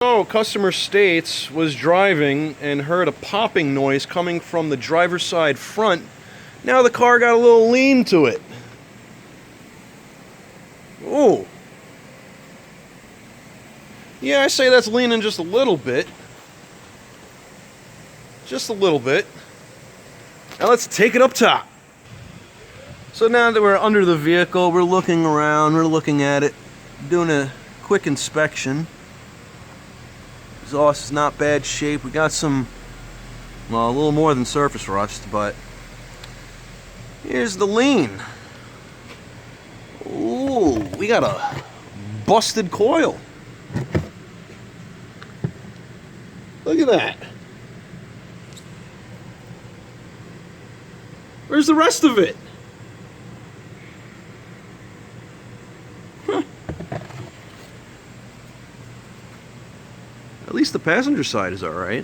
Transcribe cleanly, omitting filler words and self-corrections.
So, customer states was driving and heard a popping noise coming from the driver's side front. Now the car got a little lean to it. Ooh. Yeah, I say that's leaning just a little bit. Just a little bit. Now let's take it up top. So now that we're under the vehicle, we're looking around, we're looking at it, doing a quick inspection. Exhaust is not bad shape. We got some, well, a little more than surface rust, but here's the lean. Ooh, we got a busted coil. Look at that. Where's the rest of it? Huh. At least the passenger side is all right.